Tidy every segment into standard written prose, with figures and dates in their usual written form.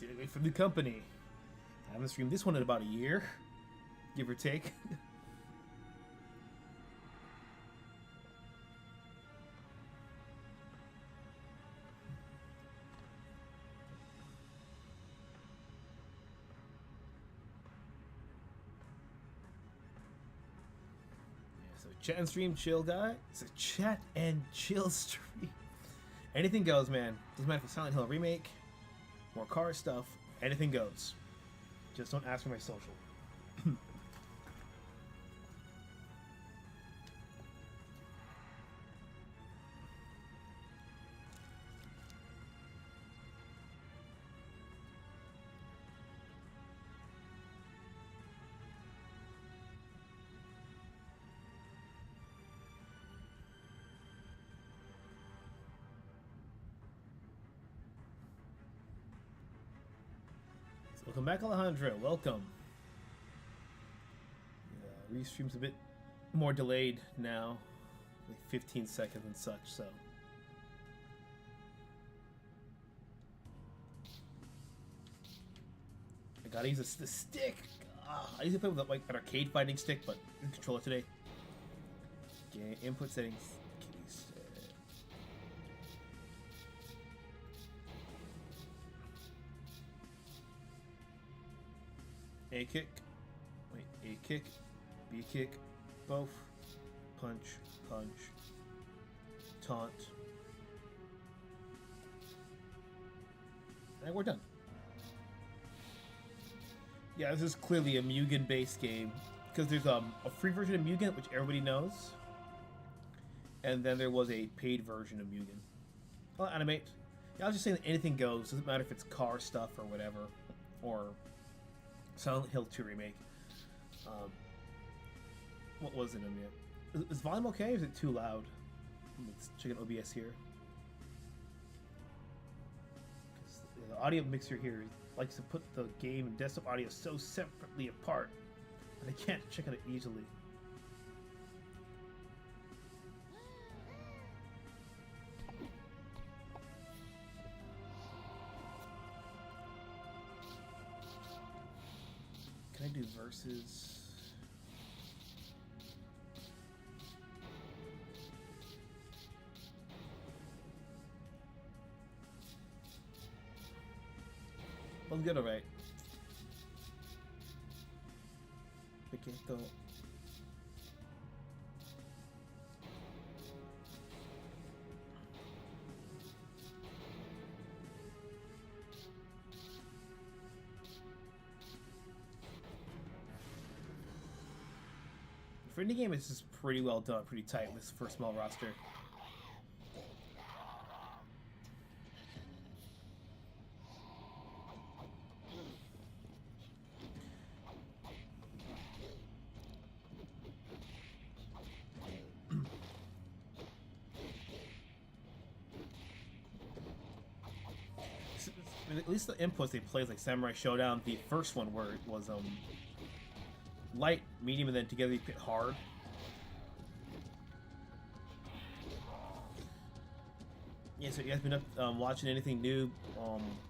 Stay away from the company. I haven't streamed this one in about a year, give or take. So chat and stream chill guy. It's a chat and chill stream. Anything goes, man. Doesn't matter if it's Silent Hill remake, more car stuff, anything goes. Just don't ask for my social. Welcome back, Alejandro. Welcome. Restream's a bit more delayed now, like 15 seconds and such, so. I gotta use the stick. I usually play with like an arcade fighting stick, but I control it today. Okay, input settings. A kick, wait, A kick, B kick, both, punch, punch, taunt, and we're done. Yeah, this is clearly a Mugen-based game, because there's a free version of Mugen, which everybody knows, and then there was a paid version of Mugen. I'll animate. Yeah, I was just saying that anything goes, doesn't matter if it's car stuff or whatever, or Silent Hill 2 remake. What was it in yet? Is volume okay or is it too loud? Let's check an OBS here. The audio mixer here likes to put the game and desktop audio so separately apart that I can't check on it easily. Can I do versus? Well, good, alright. Piqueto. For indie game, it's just pretty well done, pretty tight with for a small roster. At least the inputs they played, like Samurai Showdown, the first one where it was light, medium, and then together you hit hard. Yeah, so you guys been up watching anything new,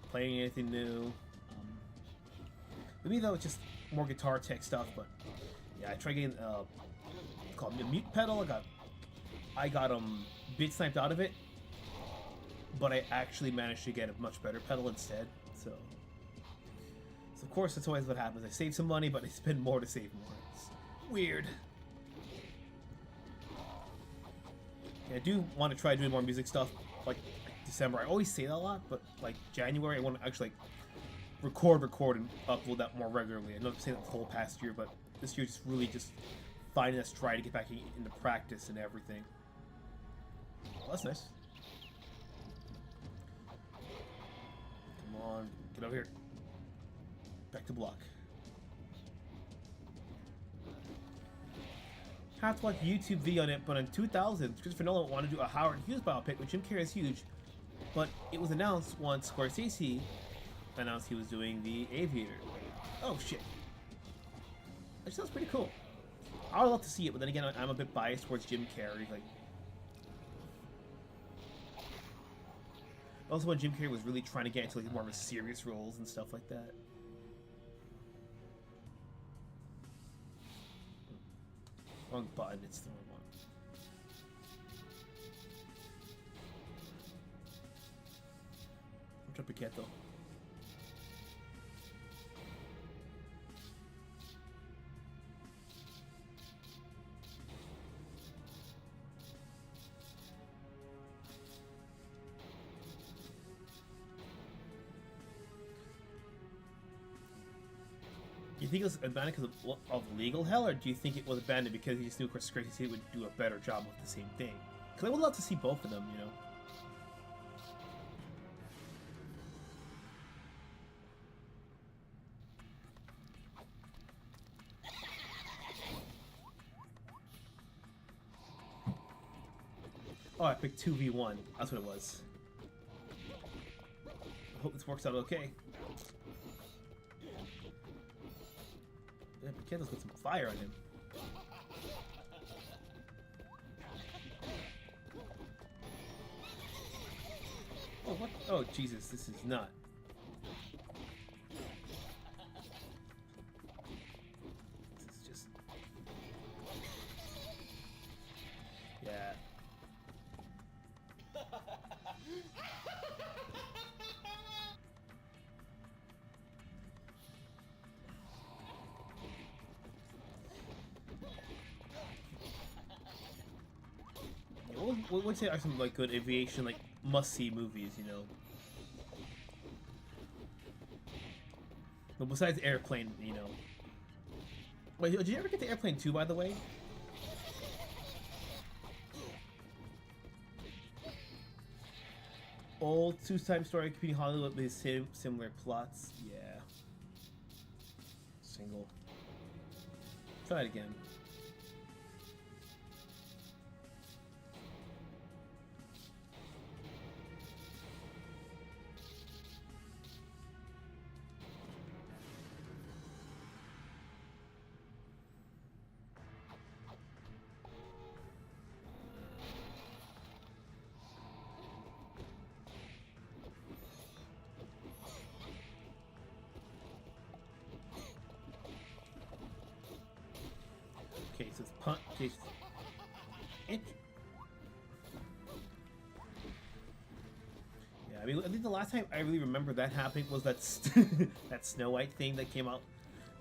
playing anything new? For me though, it's just more guitar tech stuff. But yeah, I tried getting it's called a mute pedal. I got bit sniped out of it, but I actually managed to get a much better pedal instead. So of course, that's always what happens. I save some money, but I spend more to save more. It's weird. Yeah, I do want to try doing more music stuff, like December. I always say that a lot, but like January, I want to actually record and upload that more regularly. I know I'm saying that the whole past year, but this year just really just finding us try to get back into practice and everything. Well, that's nice. Come on, get over here. Back to block. Have to watch YouTube video on it, but in 2000, Christopher Nolan wanted to do a Howard Hughes biopic, which Jim Carrey is huge. But it was announced once Scorsese announced he was doing The Aviator. Oh shit! That sounds pretty cool. I would love to see it, but then again, I'm a bit biased towards Jim Carrey. Like, Also, when Jim Carrey was really trying to get into like more of a serious roles and stuff like that. Wrong button. It's the wrong one. Mucho piqueto. Do you think it was abandoned because of legal hell, or do you think it was abandoned because he just knew Scorsese would do a better job with the same thing? Because I would love to see both of them, you know? Oh, I picked 2v1. That's what it was. I hope this works out okay. Yeah, Piqueto's got some fire on him. Oh, what? Oh, Jesus, this is not. This is just... Yeah. What would say are some like good aviation, like must-see movies, you know? But besides Airplane, you know. Wait, did you ever get to Airplane 2, by the way? Old two-time story competing Hollywood with similar plots. Yeah. Single. Try it again. Okay, so it's punt. Okay. Yeah, I mean, I think the last time I really remember that happening was that that Snow White thing that came out.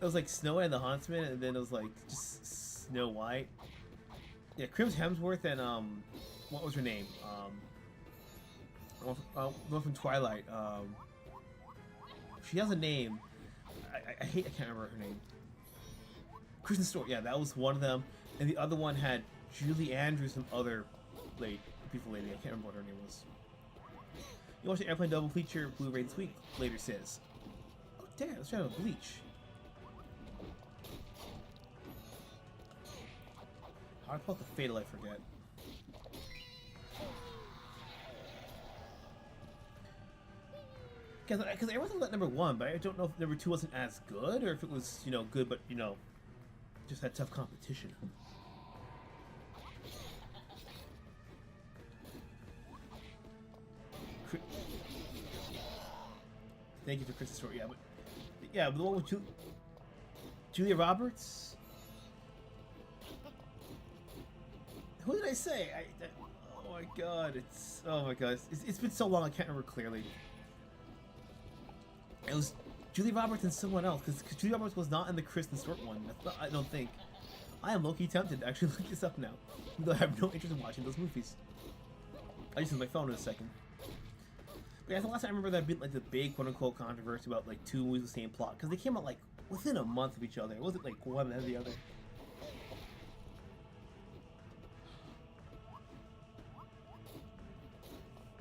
It was like Snow White and the Huntsman, and then it was like just Snow White. Yeah, Chris Hemsworth and what was her name? One from Twilight. She has a name. I can't remember her name. Kristen Stewart, yeah, that was one of them, and the other one had Julie Andrews and other beautiful lady. I can't remember what her name was. You watch the Airplane double feature Blu-ray this week, later says. Oh damn, let's try to Bleach. How about the Fatal I forget? Because everyone thought number 1, but I don't know if number 2 wasn't as good, or if it was, you know, good, but, you know, just had tough competition. Thank you for Chris's story. Yeah, but the one with Julia Roberts. Who did I say? Oh my god! It's been so long I can't remember clearly. It was Julia Roberts and someone else, because Julia Roberts was not in the Kristen Stewart one. I don't think. I am low-key tempted to actually look this up now, even though I have no interest in watching those movies. I just use my phone in a second. But yeah, the last time I remember that being like the big quote-unquote controversy about like 2 movies with the same plot, because they came out like within a month of each other. It wasn't like one and the other.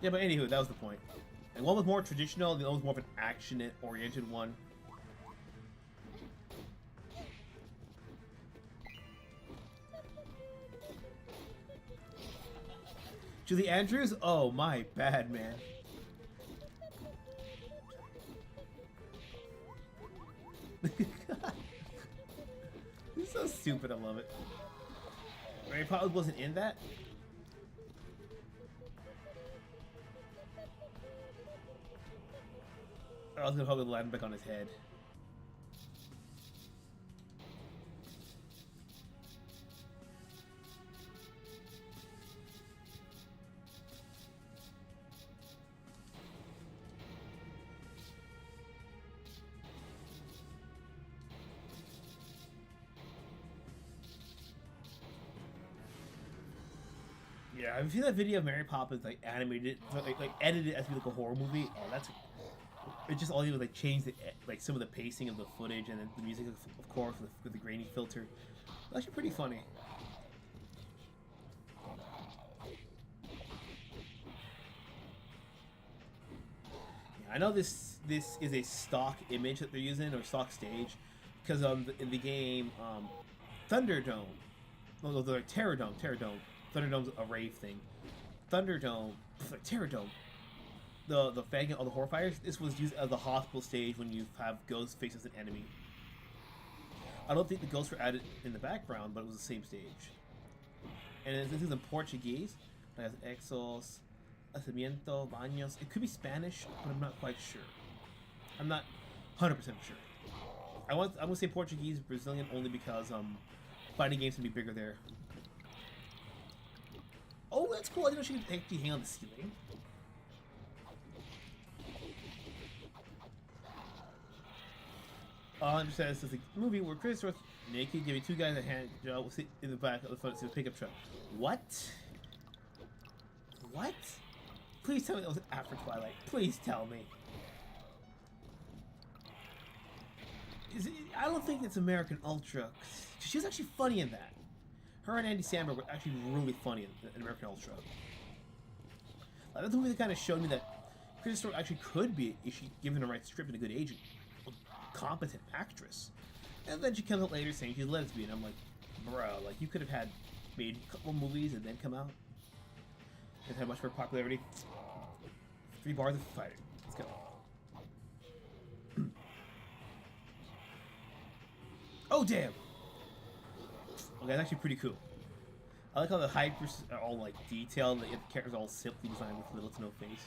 Yeah, but anywho, that was the point. And one was more traditional, the other was more of an action-oriented one. Julie Andrews? Oh, my bad, man. This is so stupid, I love it. Mary Poppins wasn't in that? I was gonna probably land back on his head. Yeah, have you seen that video of Mary Poppins like animated, like edited as like a horror movie? Oh, that's it. Just all you do was like change the like some of the pacing of the footage and then the music, of course, with the grainy filter. It's actually pretty funny. Yeah, I know this is a stock image that they're using or stock stage, because in the game Thunderdome, no, they're Terrordome. Thunderdome's a rave thing. Thunderdome, like Terrordome, the fanging all the horrifyers. This was used as the hospital stage when you have ghosts face as an enemy. I don't think the ghosts were added in the background, but it was the same stage. And this is in Portuguese. It has exos, hacimiento, baños. It could be Spanish, but I'm not quite sure. I'm not 100% sure. I'm gonna say Portuguese, Brazilian only because fighting games can be bigger there. Oh, that's cool. I didn't know she could actually hang on the ceiling. I understand this is a movie where Chris was naked, giving two guys a hand job, sit in the back of the front of the pickup truck. What? What? Please tell me that was after Twilight. Please tell me. I don't think it's American Ultra. She was actually funny in that. Her and Andy Samberg were actually really funny in American Ultra. That's the movie that kind of showed me that Kristen Stewart actually could be, if she given the right script and a good agent, a competent actress. And then she comes out later saying she's lesbian. I'm like, bro, like you could have had made a couple movies and then come out. And had much more popularity. 3 bars of fighting. Let's go. Oh damn! Okay, that's actually pretty cool. I like how the hypers are all like detailed, and the characters are all simply designed with little to no face.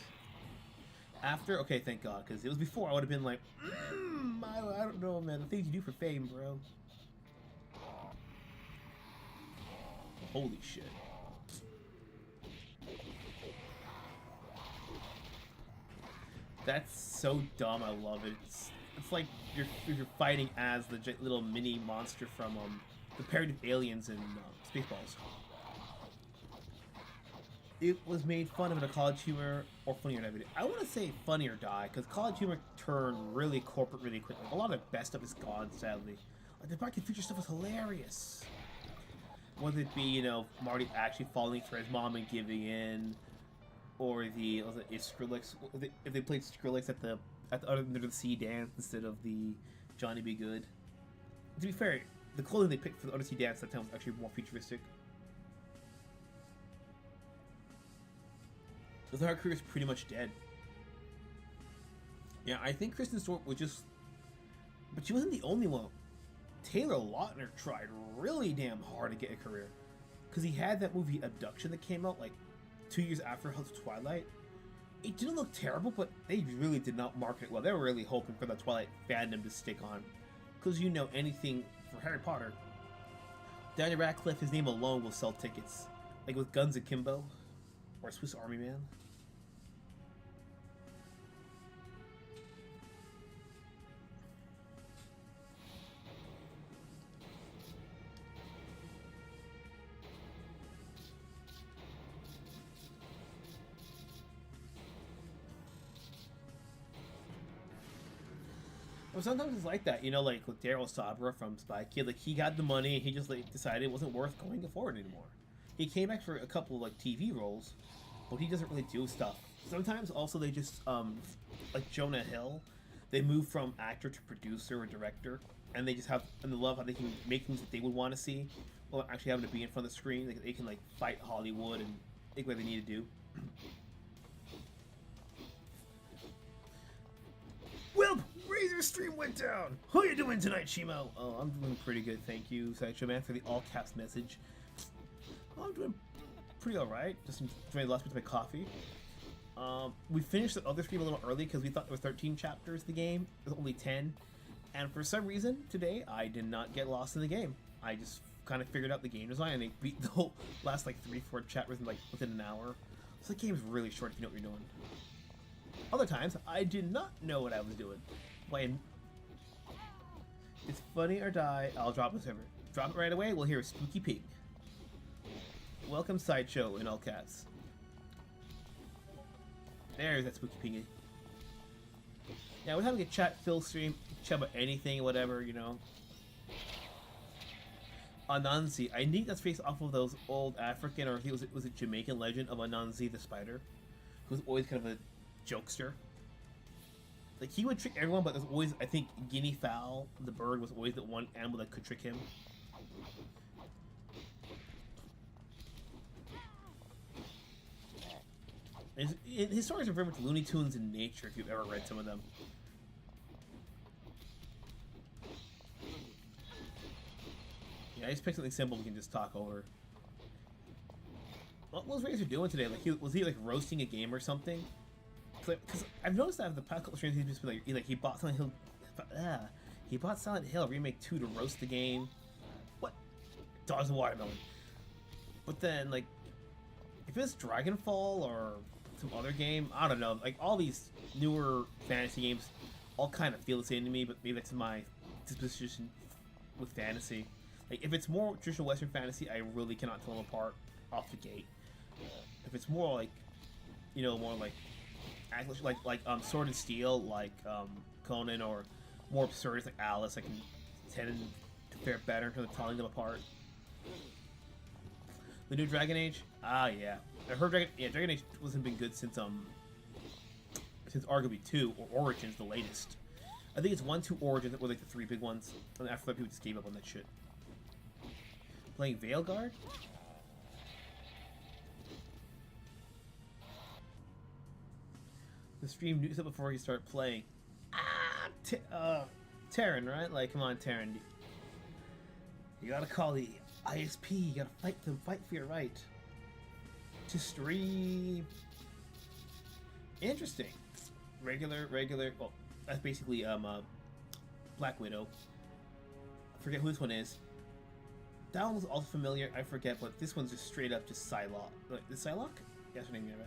After, okay, thank God, because it was before I would have been like, I don't know, man, the things you do for fame, bro. Holy shit. That's so dumb, I love it. It's like you're fighting as the little mini monster from the parody of Aliens in Spaceballs. It was made fun of in a College Humor or Funny or Die video. I want to say Funny or Die, because College Humor turned really corporate really quickly. A lot of the best stuff is gone, sadly. Like the Back to the Future stuff was hilarious. Whether it be, you know, Marty actually falling for his mom and giving in, or the Skrillex, if they played Skrillex at the Under the Sea dance instead of the Johnny Be Good. To be fair, the clothing they picked for the Under the Sea dance that time was actually more futuristic. So her career is pretty much dead. Yeah, I think Kristen Stewart was just, but she wasn't the only one. Taylor Lautner tried really damn hard to get a career, because he had that movie Abduction that came out like 2 years after House of Twilight. It didn't look terrible, but they really did not market it well. They were really hoping for the Twilight fandom to stick on, because you know, anything for Harry Potter, Daniel Radcliffe, his name alone will sell tickets, like with Guns Akimbo or Swiss Army Man. Well, sometimes it's like that, you know, like with Daryl Sabra from Spy Kid. Like, he got the money, he just like decided it wasn't worth going forward anymore. He came back for a couple like TV roles, but he doesn't really do stuff. Sometimes also they just like Jonah Hill, they move from actor to producer or director, and they just have, and they love how they can make things that they would want to see, or actually having to be in front of the screen. They can like fight Hollywood and make what they need to do. Well, Razor stream went down. How you doing tonight, Shimo? Oh, I'm doing pretty good, thank you, Sideshow Man, for the all caps message. Oh, I'm doing pretty alright. Just enjoying the last bit of my coffee. We finished the other stream a little early because we thought there were 13 chapters of the game. There's only 10. And for some reason, today, I did not get lost in the game. I just kind of figured out the game design and they beat the whole last like 3-4 chapters in like within an hour. So the game's really short if you know what you're doing. Other times, I did not know what I was doing. Playing. It's funny or die, I'll drop the server. Drop it right away, we'll hear a spooky pig. Welcome Sideshow in all caps. There's that spooky piggy. Yeah, we're having a chat fill stream, chat about anything, whatever, you know. Anansi, I think that's based off of those old African, or I think was it Jamaican legend of Anansi the spider, who was always kind of a jokester. Like, he would trick everyone, but there's always, I think, guinea fowl, the bird, was always the one animal that could trick him. His stories are very much Looney Tunes in nature, if you've ever read some of them. Yeah, I just picked something simple we can just talk over. What was Razor doing today? Like, was he like roasting a game or something? Because I've noticed that in the past couple streams, he's just been like he bought Silent Hill. He bought Silent Hill Remake 2 to roast the game. What? Dogs and watermelon. But then, like, if it's Dragonfall or some other game, I don't know. Like, all these newer fantasy games all kind of feel the same to me, but maybe that's my disposition with fantasy. Like, if it's more traditional Western fantasy, I really cannot tell them apart off the gate. If it's more like, you know, more like Sword and Steel, like Conan, or more absurd like Alice, I can tend to fare better in terms of telling them apart. The new Dragon Age? Ah, yeah. I heard Dragon Age wasn't been good since arguably 2, or Origins, the latest. I think it's 1, 2, Origins that were like the 3 big ones, and after that people just gave up on that shit. Playing Veilguard? The stream news up before you start playing. Terran, right? Like, come on, Terran. You gotta call the ISP. You gotta fight them. Fight for your right to stream. Interesting. Regular. Well, that's basically Black Widow. I forget who this one is. That one was also familiar. I forget, but this one's just straight up just Psylocke. Is Psylocke? Yeah, that's her name, right?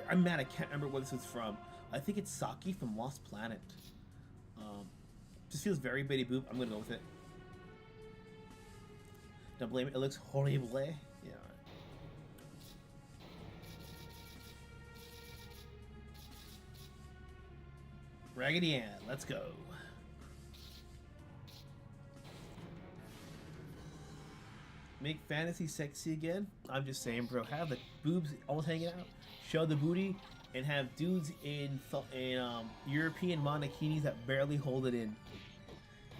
I'm mad I can't remember what this was from. I think it's Saki from Lost Planet. Just feels very Betty Boop. I'm gonna go with it. Don't blame it. It looks horrible. Yeah. Raggedy Ann, let's go. Make fantasy sexy again? I'm just saying, bro. Have the boobs almost hanging out, show the booty, and have dudes in European monokinis that barely hold it in.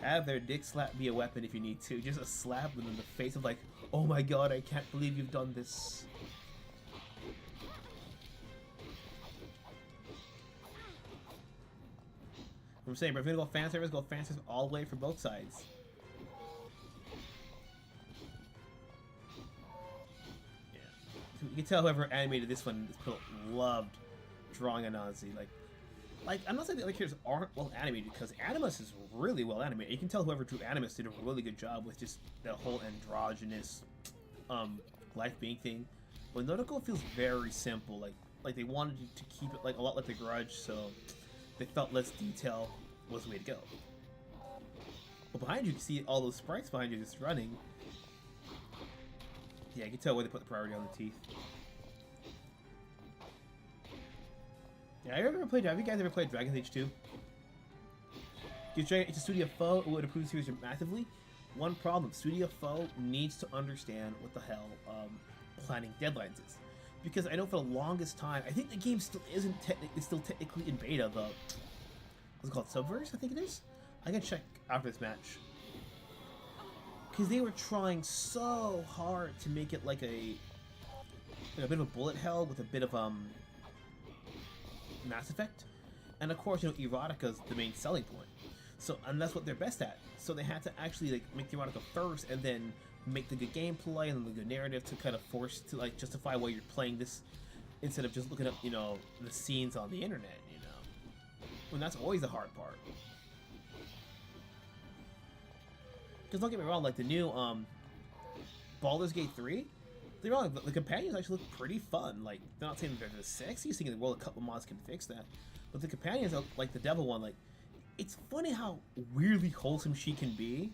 Have their dick slap be a weapon if you need to. Just a slap them in the face of like, oh my god, I can't believe you've done this. I'm saying, bro, if you're gonna go fan service all the way for both sides. Yeah. You can tell whoever animated this one loved drawing a Nazi. Like, I'm not saying the other characters aren't well animated, because Animus is really well animated. You can tell whoever drew Animus did a really good job with just the whole androgynous life being thing. But Notoko feels very simple. Like they wanted to keep it like a lot like The Grudge, so they felt less detail was the way to go. But behind you can see all those sprites behind you just running. Yeah, you can tell where they put the priority on the teeth. Yeah, have you guys ever played Dragon Age 2? It's a Studio Foe, it would improve the series massively. One problem, Studio Foe needs to understand what the hell planning deadlines is. Because I know for the longest time, I think the game still isn't still technically in beta, the what's it called, Subverse, I think it is? I can check after this match. Because they were trying so hard to make it like a bit of a bullet hell with a bit of Mass Effect, and of course, you know, erotica is the main selling point. So, and that's what they're best at. So they had to actually like make the erotica first, and then make the good gameplay and the good narrative to kind of force to like justify why you're playing this, instead of just looking up, you know, the scenes on the internet. You know, and that's always the hard part. Because don't get me wrong, like the new Baldur's Gate 3, they're wrong. The companions actually look pretty fun. Like, they're not saying they're the sexiest thing in the world. A couple mods can fix that, but the companions, like the devil one, like, it's funny how weirdly wholesome she can be.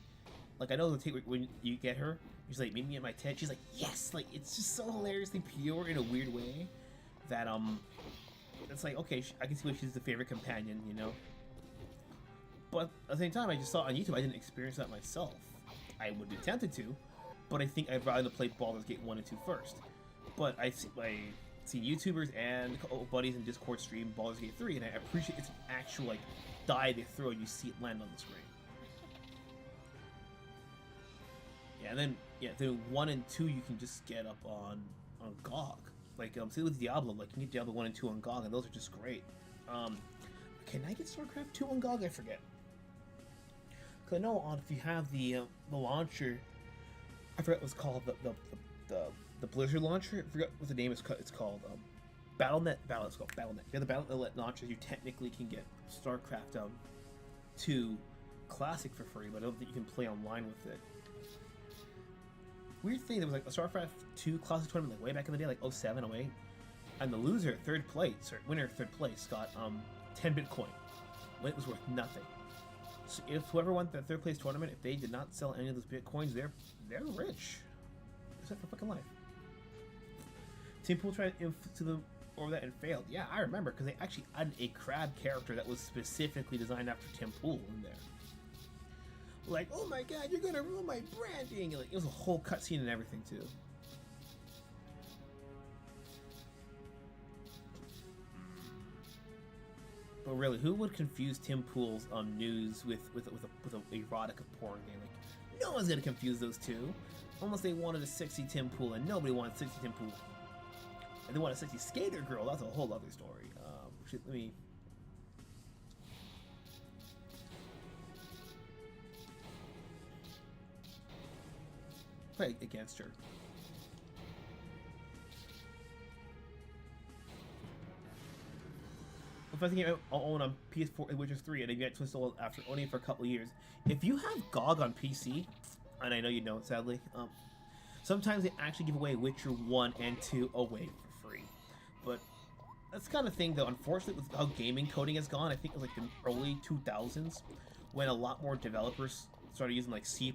Like, I know the take when you get her, she's like, meet me at my tent. She's like, yes. Like, it's just so hilariously pure in a weird way that it's like, okay, I can see why she's the favorite companion, you know. But at the same time, I just saw it on YouTube. I didn't experience that myself. I would be tempted to, but I think I'd rather play Baldur's Gate 1 and 2 first. But I see YouTubers and buddies in Discord stream Baldur's Gate 3, and I appreciate its actual like die they throw and you see it land on the screen. Yeah, and then then 1 and 2 you can just get up on GOG. Like see with Diablo, like you can get Diablo 1 and 2 on GOG, and those are just great. Can I get StarCraft 2 on GOG? I forget. Cause I know if you have the launcher, I forget what's called the Blizzard launcher. I forget what the name is. It's called Battle.net. It's called Battle.net. Yeah, the Battle.net launcher. You technically can get StarCraft 2 Classic for free, but I don't think you can play online with it. Weird thing, there was like a StarCraft 2 Classic tournament like way back in the day, like 07, 08, and the loser, winner third place, got 10 Bitcoin when it was worth nothing. So if whoever won that third place tournament, if they did not sell any of those Bitcoins, they're rich. Except for fucking life. Team Pool tried to them over that and failed. Yeah, I remember, because they actually added a crab character that was specifically designed after Tim Pool in there. Like, oh my god, you're gonna ruin my branding! Like, it was a whole cutscene and everything too. But really, who would confuse Tim Pool's news with a erotica porn game? Like, no one's gonna confuse those two, unless they wanted a sexy Tim Pool, and nobody wanted sexy Tim Pool. And they want a sexy skater girl. That's a whole other story. Let me. Play against her. If I think I'll own on PS4 Witcher 3 and I get to install it after owning it for a couple of years. If you have GOG on PC, and I know you don't sadly, sometimes they actually give away Witcher 1 and 2 away for free. But that's the kind of thing though, unfortunately, with how gaming coding has gone, I think it was like the early 2000s when a lot more developers started using like C++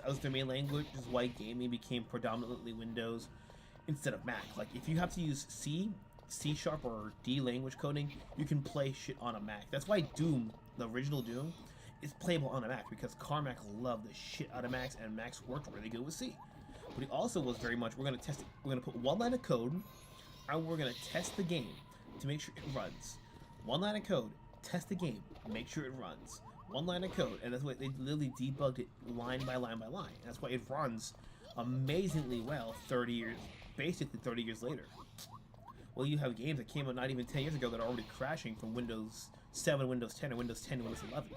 as their main language, which is why gaming became predominantly Windows instead of Mac. Like if you have to use C# or D language coding, you can play shit on a Mac. That's why Doom, the original Doom, is playable on a Mac, because Carmack loved the shit out of Macs, and Macs worked really good with C. But he also was very much, we're going to test it. We're going to put one line of code, and we're going to test the game to make sure it runs. One line of code, test the game, make sure it runs. One line of code, and that's why they literally debugged it line by line by line. That's why it runs amazingly well 30 years, basically 30 years later. Well, you have games that came out not even 10 years ago that are already crashing from Windows 7, Windows 10, or Windows 10 to Windows 11.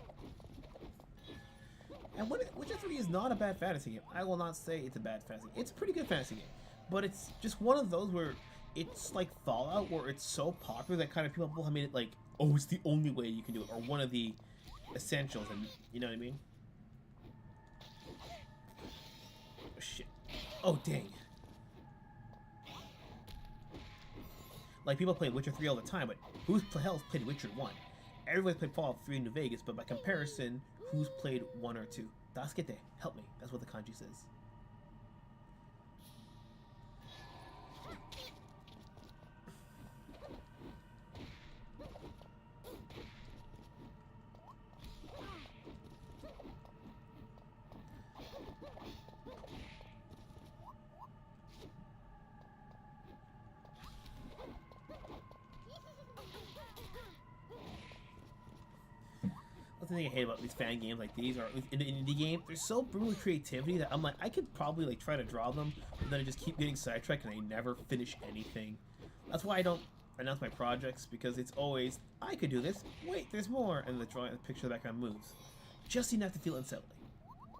And Witcher 3 is not a bad fantasy game. I will not say it's a bad fantasy game. It's a pretty good fantasy game. But it's just one of those where it's like Fallout, where it's so popular that kind of people have made it like, oh, it's the only way you can do it, or one of the essentials, and you know what I mean? Oh, shit. Oh, dang. Like, people play Witcher 3 all the time, but who's the hell's played Witcher 1? Everybody's played Fallout 3 in New Vegas, but by comparison, who's played 1 or 2? Daskete, help me. That's what the kanji says. The thing I hate about these fan games like these, or in an indie game, there's so brutal creativity that I'm like, I could probably like try to draw them, but then I just keep getting sidetracked and I never finish anything. That's why I don't announce my projects, because it's always, I could do this, wait, there's more, and the picture of the background moves. just enough to feel unsettling.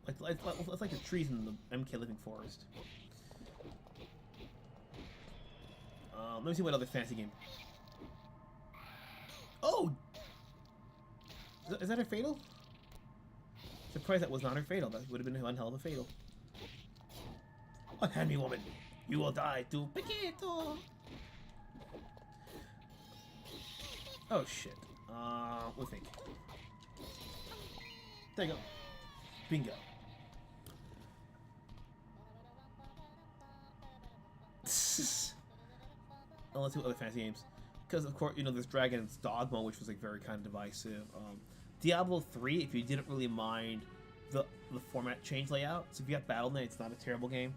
It's like the trees in the MK Living Forest. Let me see what other fantasy game. Oh! Is that her fatal? Surprised that was not her fatal. That would have been one hell of a fatal. Unhand me, woman! You will die to Piquito! Oh shit. We'll think. There you go. Bingo. Let's do other fantasy games. Because, of course, you know, there's Dragon's Dogma, which was, like, very kind of divisive. Diablo 3, if you didn't really mind the format change layout. So if you got Battle.net, it's not a terrible game.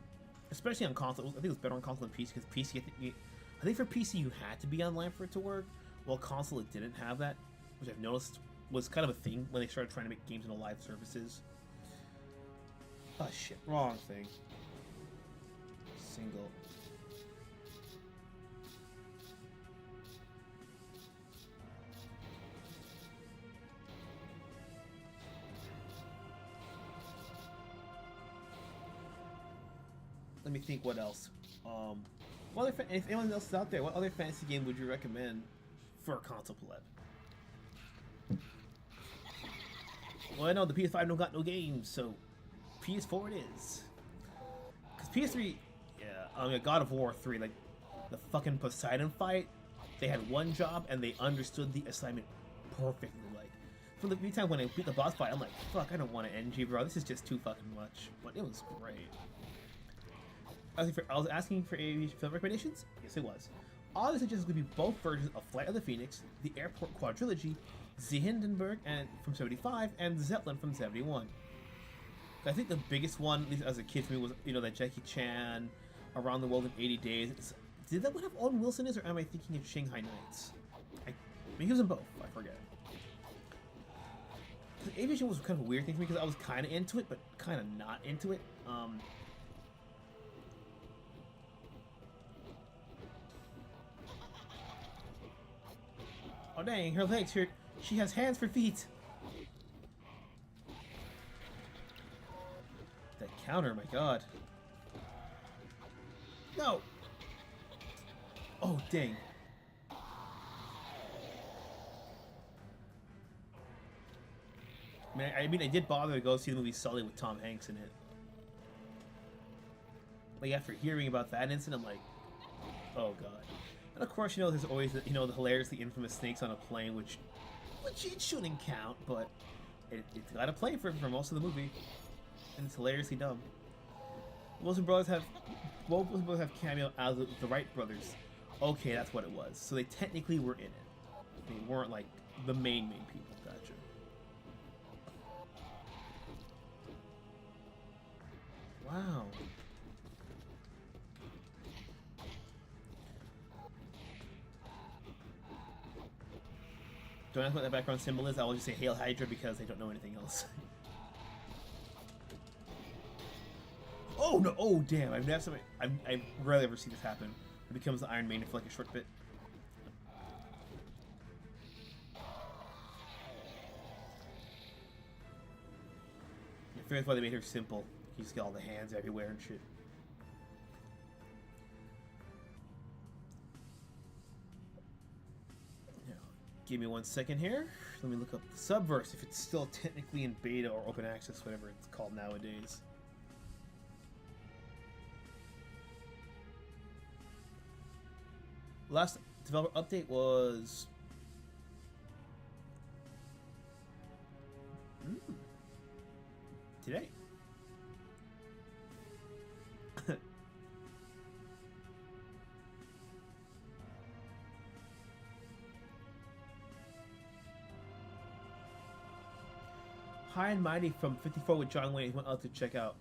Especially on console. I think it was better on console than PC, because PC, I think for PC, you had to be online for it to work. While console, it didn't have that, which I've noticed was kind of a thing when they started trying to make games into live services. Oh, shit. Wrong thing. Single. Let me think what else. If anyone else is out there, what other fantasy game would you recommend for a console pleb? Well, I know the PS5 don't got no games, so PS4 it is. Because PS3, yeah, God of War 3, like, the fucking Poseidon fight, they had one job and they understood the assignment perfectly. Like, from the few times when I beat the boss fight, I'm like, fuck, I don't want to NG, bro. This is just too fucking much. But it was great. I was asking for film recommendations? Yes, it was. All the suggestions would be both versions of Flight of the Phoenix, the Airport Quadrilogy, The Hindenburg and from 75, and Zeppelin from 71. I think the biggest one, at least as a kid for me, was, you know, that Jackie Chan, Around the World in 80 Days. Did that one have Owen Wilson in it, or am I thinking of Shanghai Nights? I mean, he was in both, I forget. Aviation was kind of a weird thing for me, because I was kind of into it, but kind of not into it. Oh dang, her legs hurt. She has hands for feet. That counter, my god. No! Oh, dang. Man, I mean, I did bother to go see the movie Sully with Tom Hanks in it. Like, after hearing about that incident, I'm like, oh god. And of course, you know, there's always, you know, the hilariously infamous snakes on a plane, which it shouldn't count, but it's got a plane for most of the movie, and it's hilariously dumb. Wilson Brothers have cameo as the Wright brothers. Okay, that's what it was. So they technically were in it. They weren't like the main people. Gotcha. Wow. Don't ask what that background symbol is. I will just say Hail Hydra because I don't know anything else. Oh no! Oh damn! I rarely ever see this happen. It becomes the Iron Maiden for like a short bit. I figure that's why they made her simple. You just get all the hands everywhere and shit. Give me 1 second here. Let me look up the Subverse, if it's still technically in beta or open access, whatever it's called nowadays. Last developer update was... today. High and Mighty from 54 with John Wayne went out to check out.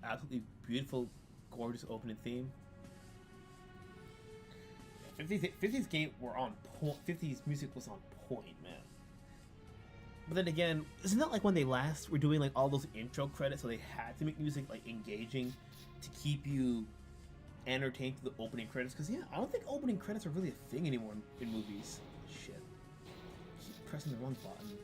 Absolutely beautiful, gorgeous opening theme. 50's game were on point. 50's music was on point, man. But then again, isn't that like when they last were doing like all those intro credits, so they had to make music like engaging to keep you entertained through the opening credits? Because yeah, I don't think opening credits are really a thing anymore in movies. Shit. Keep pressing the wrong button.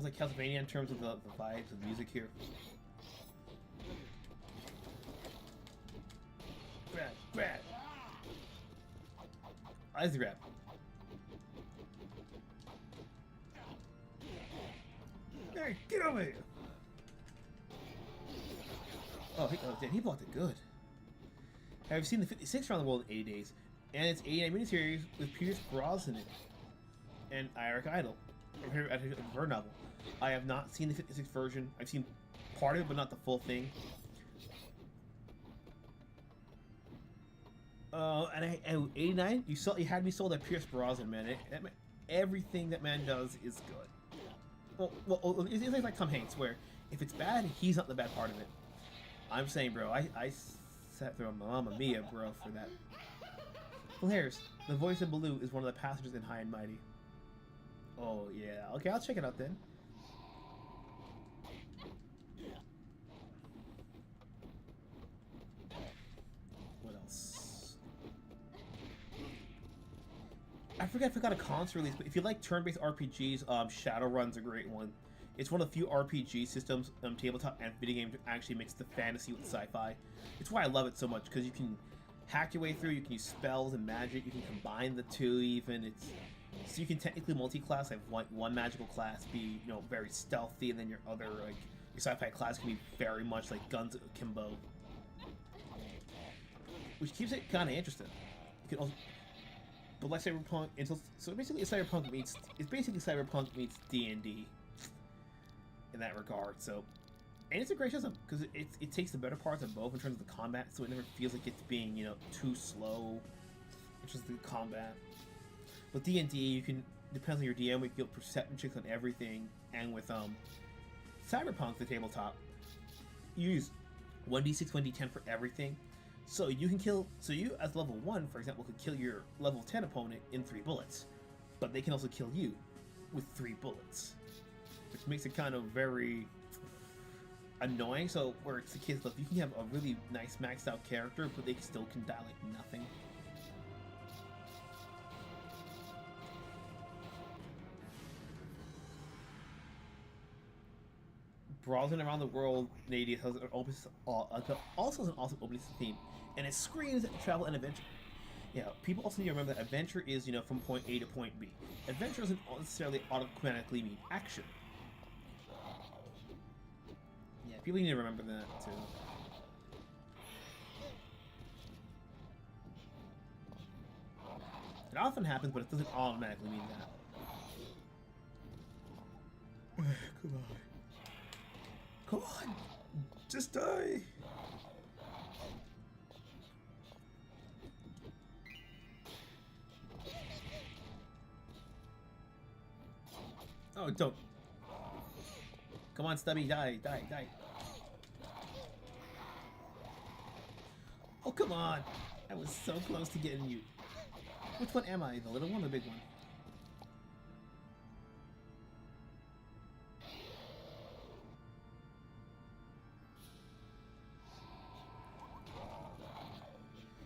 like Castlevania in terms of the vibes of music here. Grab, grab. Eyes the grab. Hey, get over here! Oh, damn, he blocked it good. I've seen the 56 around the world in 80 days, and it's 89 miniseries with Pierce Brosnan in it, and Eric Idle, a novel. I have not seen the 56 version. I've seen part of it, but not the full thing. And 89, you had me sold at Pierce Brosnan, man. Everything that man does is good. Well, it's like Tom Hanks, where if it's bad, he's not the bad part of it. I'm saying, bro, I sat through a Mamma Mia, bro, for that. Well, Harris, the voice of Baloo is one of the passengers in High and Mighty. Oh, yeah. Okay, I'll check it out then. What else? I forgot a console release, but if you like turn-based RPGs, Shadowrun's a great one. It's one of the few RPG systems, tabletop and video game, to actually mix the fantasy with sci-fi. It's why I love it so much, because you can hack your way through, you can use spells and magic, you can combine the two even. So you can technically multi-class, have one magical class be, very stealthy, and then your other, your sci-fi class can be very much like guns akimbo. Which keeps it kind of interesting. You can also, but like Cyberpunk, so basically Cyberpunk meets D&D. In that regard, and it's a great system because it takes the better parts of both in terms of the combat, so it never feels like it's being too slow. It's just the combat. With D&D, you can depends on your DM, we can get perception checks on everything, and with Cyberpunk, the tabletop, you use 1d6, 1d10 for everything. So you as level 1, for example, could kill your level 10 opponent in 3 bullets, but they can also kill you with 3 bullets. Which makes it kind of very annoying. So where it's the case of you can have a really nice maxed out character, but they still can die like nothing. Browsing around the world, Nadia has also has an awesome opening theme, and it screams travel and adventure. Yeah, people also need to remember that adventure is from point A to point B. Adventure doesn't necessarily automatically mean action. People need to remember that, too. It often happens, but it doesn't automatically mean that. Come on. Come on! Just die! Oh, don't. Come on, Stubby, die, die, die. Oh, come on! I was so close to getting you. Which one am I? The little one or the big one?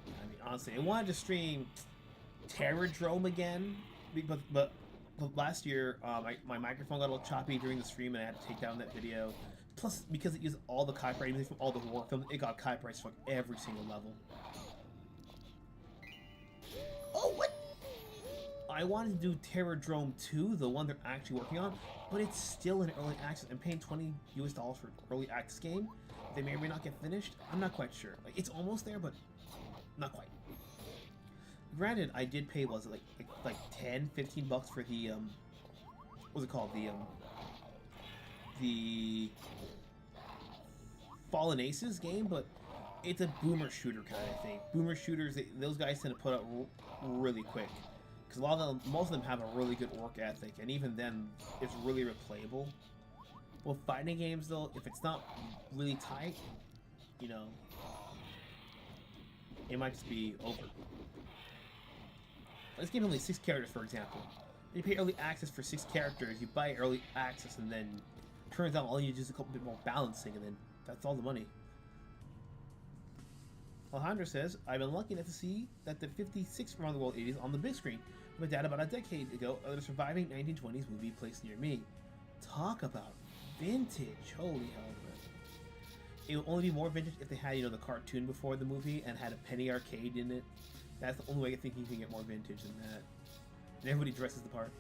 I mean, honestly, I wanted to stream Terradrome again, but last year, my microphone got a little choppy during the stream, and I had to take down that video. Plus, because it used all the copyright music from all the horror films, it got copyrights for every single level. Oh, what? I wanted to do Terradrome 2, the one they're actually working on, but it's still in early access. I'm paying $20 for early access game. They may or may not get finished. I'm not quite sure. Like, it's almost there, but not quite. Granted, I did pay, was it like 10, 15 bucks for the what's it called, the Fallen Aces game, but it's a boomer shooter kind of thing. Boomer shooters, those guys tend to put out really quick, because most of them have a really good work ethic, and even then, it's really replayable. Well, fighting games though, if it's not really tight, it might just be over. This game has only 6 characters, for example. You pay early access for 6 characters, you buy early access, and then turns out all you do is a couple bit more balancing, and then that's all the money. Alejandro says, I've been lucky enough to see that the 56 around the world 80s on the big screen. My dad about a decade ago at a surviving 1920s movie place near me. Talk about vintage. Holy hell, man. It would only be more vintage if they had, you know, the cartoon before the movie and had a penny arcade in it. That's the only way I think you can get more vintage than that. And everybody dresses the part.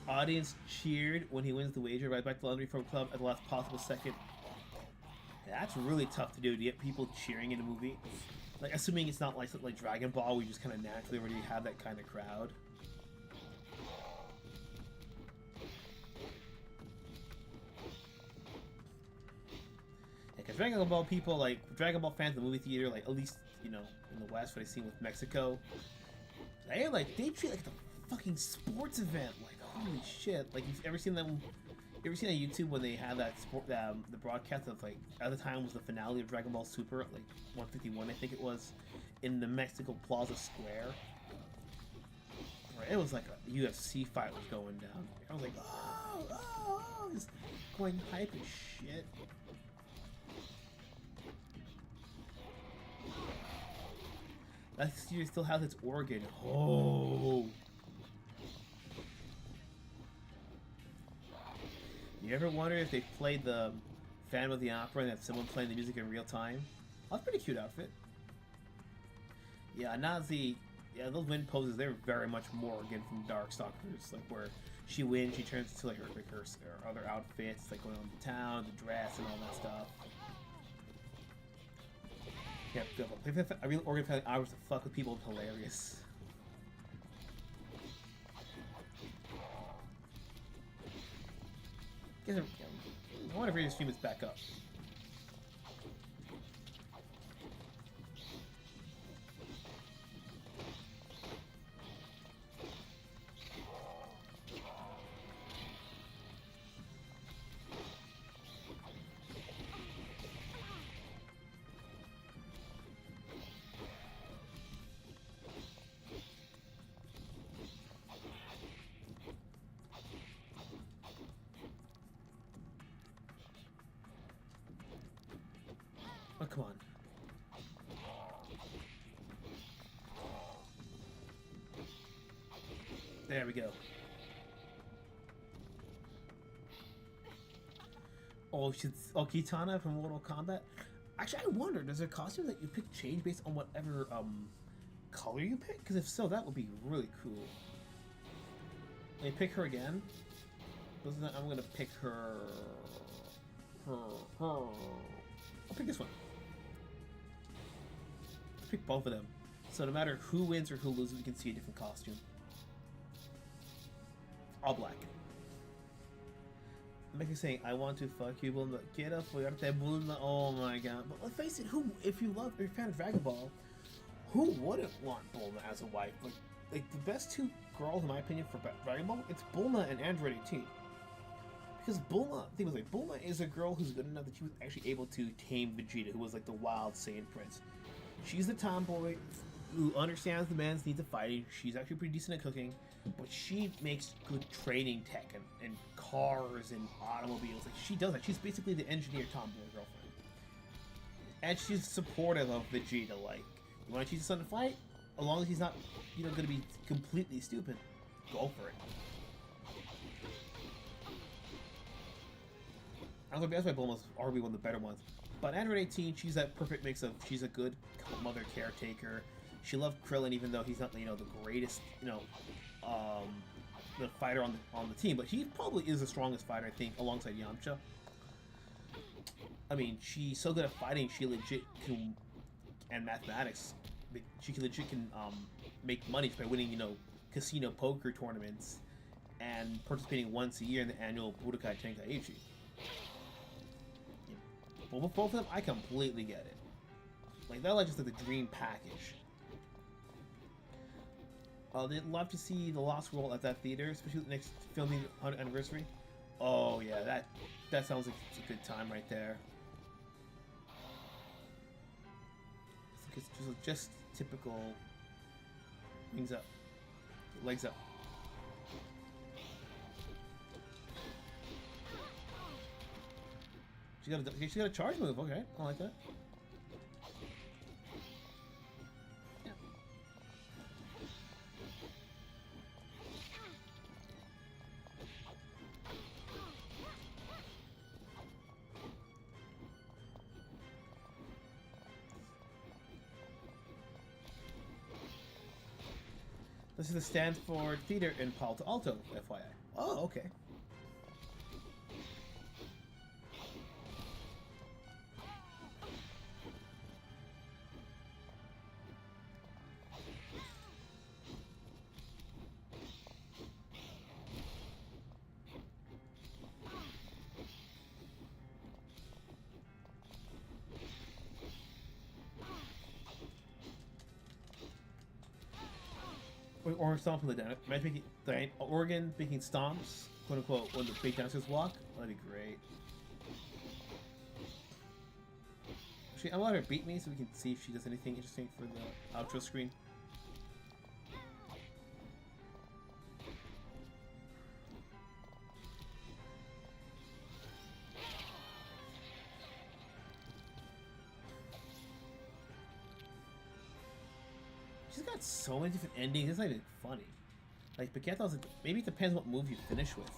Audience cheered when he wins the wager right back to the Reform Club at the last possible second. That's really tough to do, to get people cheering in a movie. Like, assuming it's not like something like Dragon Ball, where you just kind of naturally already have that kind of crowd. Yeah, because Dragon Ball people, like, Dragon Ball fans in the movie theater, like, at least, you know, in the West, what I've seen with Mexico, they treat it like a fucking sports event. Like, holy shit. Like, you've ever seen them? You ever seen on YouTube when they had that the broadcast of, like, at the time was the finale of Dragon Ball Super, like 151 I think it was, in the Mexico Plaza Square? Right, it was like a UFC fight was going down. I was like, oh, just going hype as shit. That studio still has its organ. Oh. You ever wonder if they played the Phantom of the Opera and have someone playing the music in real time? That's a pretty cute outfit. Yeah, Nazi. Yeah, those win poses, they're very much Morgan from Darkstalkers. Like, where she wins, she turns to like her other outfits, like going on to town, the dress, and all that stuff. Yeah, I really organized hours to fuck with people. It's hilarious. I wonder if your stream is back up. Oh, come on. There we go. Oh, Kitana from Mortal Kombat. Actually, I wonder, does a costume that you pick change based on whatever color you pick? Because if so, that would be really cool. Let me pick her again. I'm gonna pick her. I'll pick this one. Let's pick both of them. So no matter who wins or who loses, we can see a different costume. All black. Make me saying, I want to fuck you, Bulma. Get up, Bulma. Oh my god. But let's face it, if you're a fan of Dragon Ball, who wouldn't want Bulma as a wife? Like the best two girls, in my opinion, for Dragon Ball, it's Bulma and Android 18. Because Bulma, the thing was like, Bulma is a girl who's good enough that she was actually able to tame Vegeta, who was like the wild Saiyan prince. She's the tomboy who understands the man's needs of fighting. She's actually pretty decent at cooking, but she makes good training tech and cars and automobiles. Like, she does that. She's basically the engineer tomboy girlfriend. And she's supportive of Vegeta. Like, you want to teach your son to fight? As long as he's not, going to be completely stupid, go for it. That's why Bulma's arguably one of the better ones. But Android 18, she's that perfect mix of, she's a good mother caretaker. She loved Krillin, even though he's not, the greatest, the fighter on the team. But he probably is the strongest fighter, I think, alongside Yamcha. I mean, she's so good at fighting, she legit can, and mathematics, she legit can make money by winning, casino poker tournaments and participating once a year in the annual Budokai Tenkaichi. Well, both of them, I completely get it. Like, they're like just like the dream package. They'd love to see The Lost World at that theater, especially the next filming 100th anniversary. Oh yeah, that sounds like it's a good time right there. It's just typical wings up, legs up. She got a charge move. Okay, I like that. This is the stand for theater in Palo Alto, FYI. Oh, okay. Orange stomp with the imagine making Oregon making stomps, quote unquote, when the big dancers walk. That'd be great. Actually, I'm gonna let her beat me so we can see if she does anything interesting for the outro screen. She's got so many different endings, it's not even funny. Like, Paqueta's, maybe it depends what move you finish with.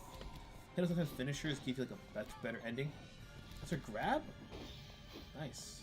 You know, sometimes finishers give you like a better ending. That's her grab? Nice.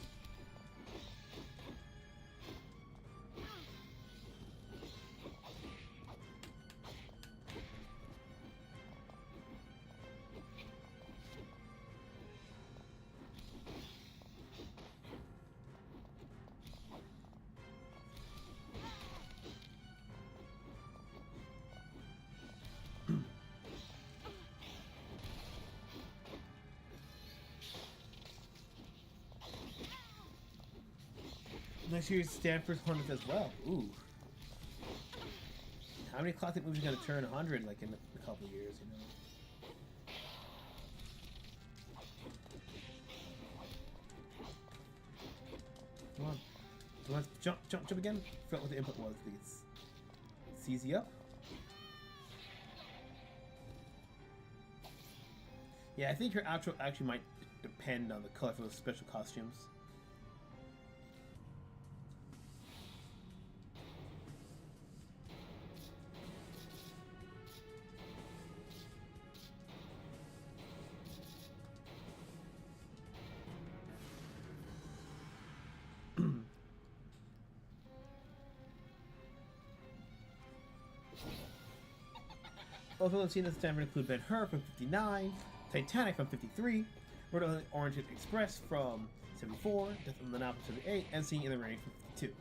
Next year's Stanford tournament as well. Ooh. How many classic movies are going to turn 100 like in a couple of years, you know? Come on. Come on, jump again. I forgot what the input was, please. It's easy up. Yeah, I think her outro actually might depend on the color for those special costumes. Also, let's see this time include Ben-Hur from 59, Titanic from 53, Road Orient Express from 74, Death on the Nile from 78, and Singing in the Rain from 52.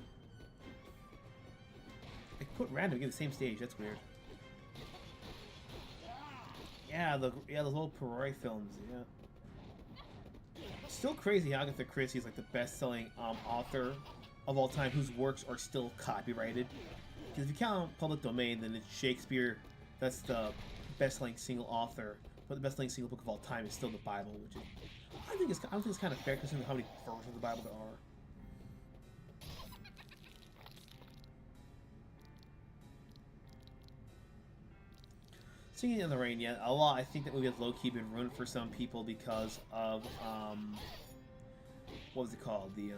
They put random in the same stage. That's weird. Yeah, those little Perori films. Yeah. Still crazy how Agatha Christie is like the best-selling author of all time, whose works are still copyrighted. Because if you count public domain, then it's Shakespeare. That's the best-selling single author, but the best-selling single book of all time is still the Bible, which is, I don't think it's kind of fair considering how many versions of the Bible there are. Singing in the Rain, yeah, a lot. I think that movie has low-key been ruined for some people because of what was it called? The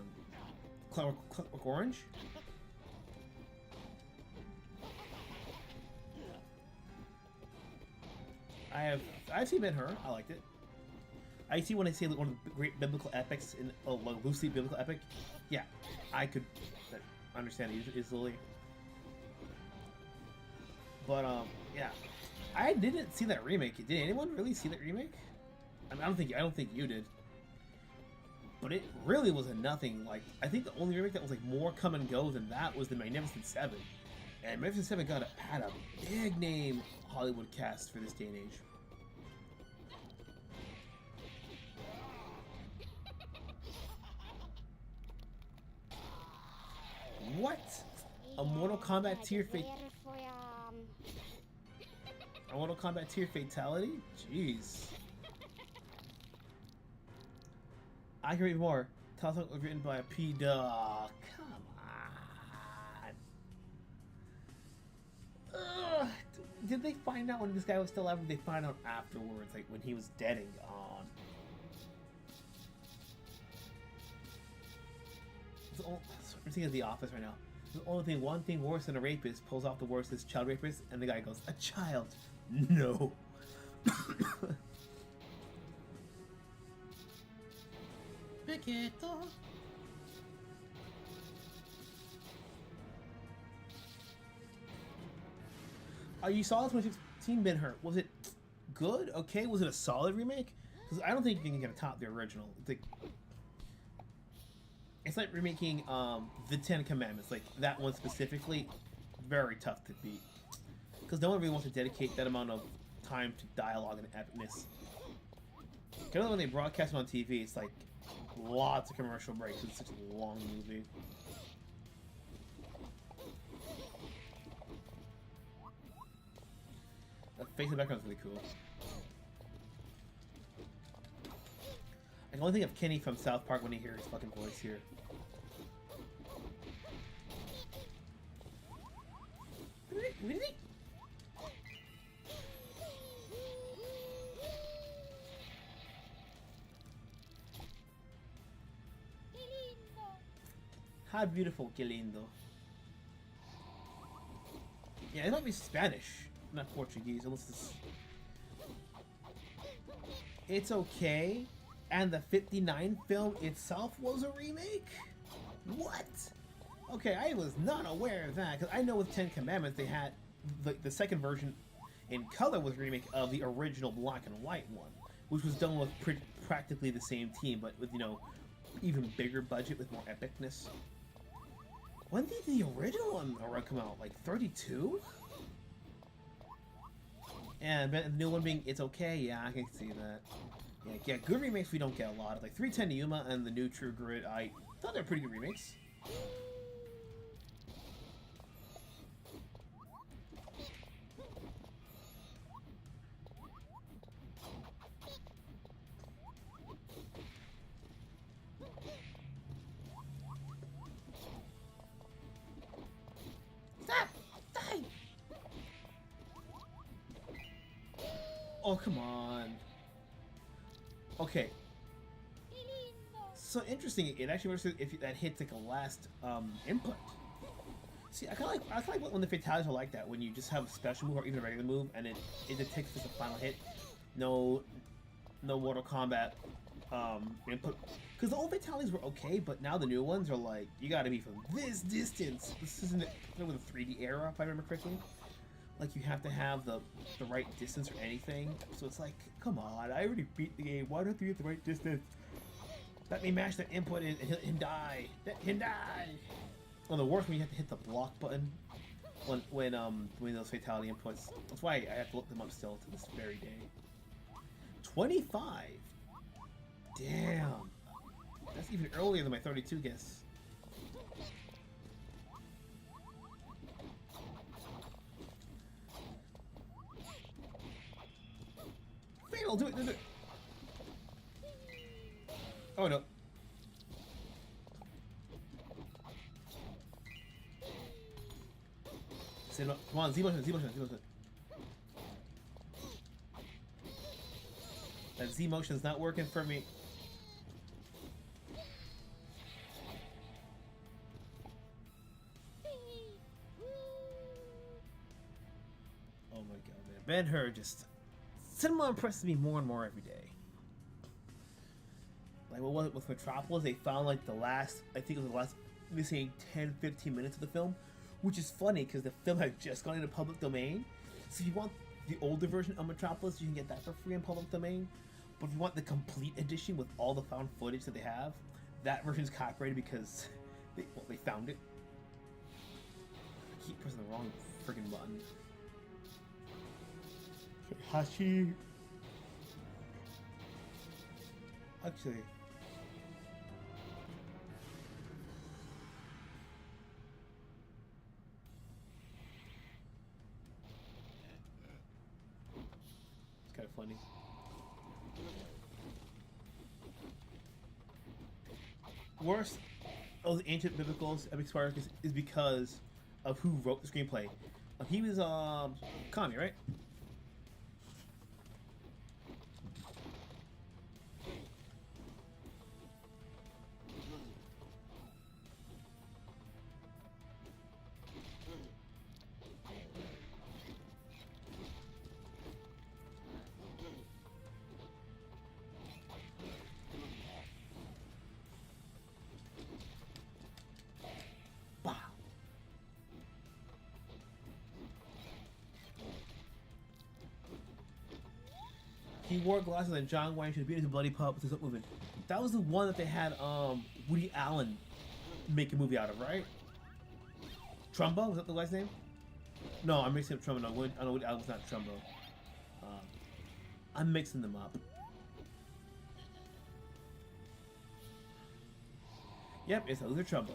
Clockwork Orange. I've seen Ben-Hur. I liked it. I see when I say one of the great biblical epics in like loosely biblical epic. Yeah, I could understand it easily. But yeah, I didn't see that remake. Did anyone really see that remake? I mean, I don't think you did. But it really was a nothing. Like, I think the only remake that was like more come and go than that was the Magnificent Seven. And Magnificent Seven had a big name Hollywood cast for this day and age. What? A Mortal Kombat tier A Mortal Kombat tier fatality? Jeez. I can read more. Talk was written by a P-Dog. Come on. Ugh. Did they find out when this guy was still alive, or did they find out afterwards, like when he was dead and gone? I'm thinking of The Office right now. The only thing, one thing worse than a rapist pulls off the worst is child rapist, and the guy goes, "A child? No." You saw 2016 Ben-Hur. Was it good? Okay. Was it a solid remake? Because I don't think you can get a top the original. It's like remaking the Ten Commandments. Like that one specifically, very tough to beat. Because no one really wants to dedicate that amount of time to dialogue and epicness. Because when they broadcast it on TV, it's like lots of commercial breaks. It's such a long movie. The face in the background is really cool. I can only think of Kenny from South Park when you hear his fucking voice here. How beautiful, que lindo. Yeah, it might be Spanish, not Portuguese, unless it's okay. And the 59 film itself was a remake? What? Okay, I was not aware of that, because I know with Ten Commandments they had the second version in color was a remake of the original black and white one, which was done with practically the same team, but with, you know, even bigger budget with more epicness. When did the original one come out? Like 32? And the new one being It's Okay, yeah, I can see that. Yeah, good remakes we don't get a lot of. Like 310 to Yuma and the new True Grit, I thought they were pretty good remakes. Stop! Die! Oh, come on. Okay. So interesting. It actually works if that hits like a last input. See, I kind of like when the fatalities are like that, when you just have a special move or even a regular move, and it detects just a final hit. No Mortal Kombat input. Because the old fatalities were okay, but now the new ones are like, you gotta be from this distance. This isn't it with a 3D era, if I remember correctly. Like, you have to have the right distance or anything. So it's like, come on, I already beat the game. Why don't you get the right distance? Let me mash that input in and him die. Let him die. Well, the worst when you have to hit the block button when those fatality inputs. That's why I have to look them up still to this very day. 25. Damn. That's even earlier than my 32 guess. Fatal, do it. Oh no. Come on, Z-motion. That Z-motion's not working for me. Oh my god, man. Ben-Hur just... Cinema impresses me more and more every day. Like, what was it with Metropolis? They found, like, the last... I think it was the last, let me say, 10-15 minutes of the film. Which is funny, because the film had just gone into public domain. So if you want the older version of Metropolis, you can get that for free in public domain. But if you want the complete edition with all the found footage that they have, that version's copyrighted because they found it. I keep pressing the wrong friggin' button. Hachi. Actually. It's kind of funny. Worst of the ancient biblicals, epic Spartacus, is because of who wrote the screenplay. He was Kami, right? He wore glasses and John Wayne should beat his bloody pup with his up movement. That was the one that they had Woody Allen make a movie out of, right? Trumbo? Was that the guy's name? No, I'm mixing up Trumbo. No, Woody Allen was not Trumbo. I'm mixing them up. Yep, it's Luther Trumbo.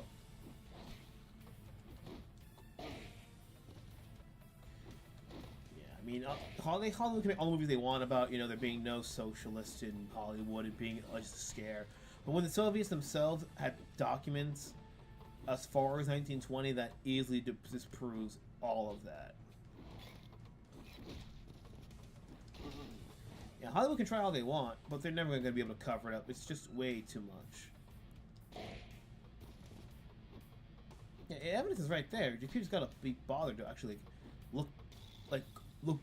I mean, Hollywood can make all the movies they want about, you know, there being no socialist in Hollywood and being just a scare. But when the Soviets themselves had documents as far as 1920, that easily disproves all of that. Yeah, Hollywood can try all they want, but they're never going to be able to cover it up. It's just way too much. Yeah, evidence is right there. You just got to be bothered to actually look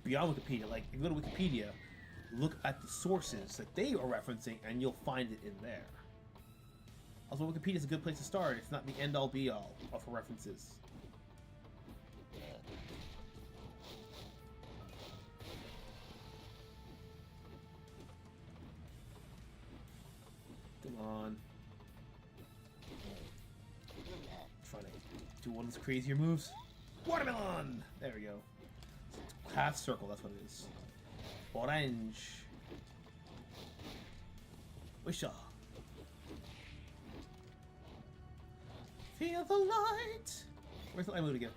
beyond Wikipedia. Like, if you go to Wikipedia, look at the sources that they are referencing, and you'll find it in there. Also, Wikipedia is a good place to start. It's not the end-all, be-all of references. Come on. Trying to do one of those crazier moves. Watermelon! There we go. Half circle, that's what it is. Orange. Wisha. Feel the light! Where's the light movie again?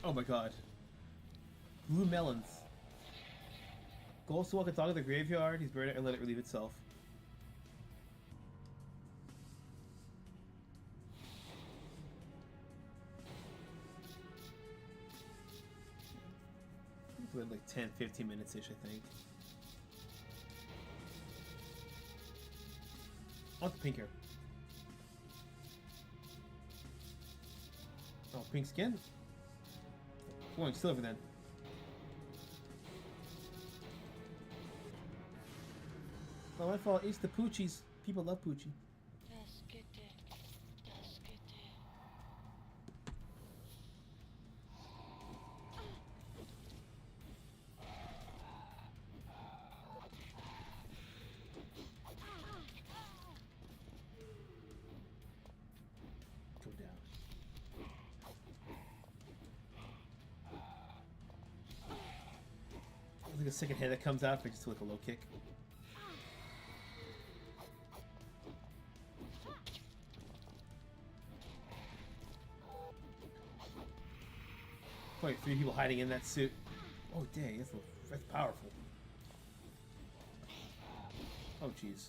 Oh my god. Blue melons. Goes to walk a dog at the graveyard, he's buried it and let it relieve itself. Like 10-15 minutes ish, I think. I want the pink hair. Oh, pink skin? Going silver then. Oh, my fault. It's the Poochies. People love Poochie. Like a second head that comes out, but just like a low kick. Wait, 3 people hiding in that suit. Oh dang, that's powerful. Oh jeez.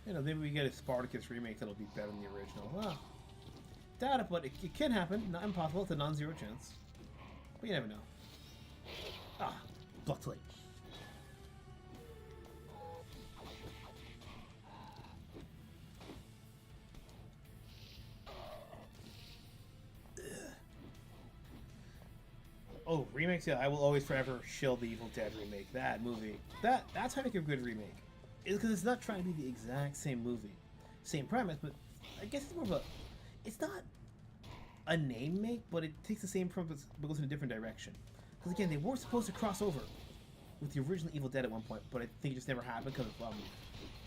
You know, maybe we get a Spartacus remake that'll be better than the original. Well, doubt it, but it can happen. Not impossible. It's a non-zero chance. But you never know. Ah, block plate. Oh, remakes? Yeah, I will always forever shill the Evil Dead remake. That movie. That's how to make a good remake. It's because it's not trying to be the exact same movie. Same premise, but I guess it's more of a... It's not a name make, but it takes the same premise but goes in a different direction. Because again, they were supposed to cross over with the original Evil Dead at one point, but I think it just never happened because of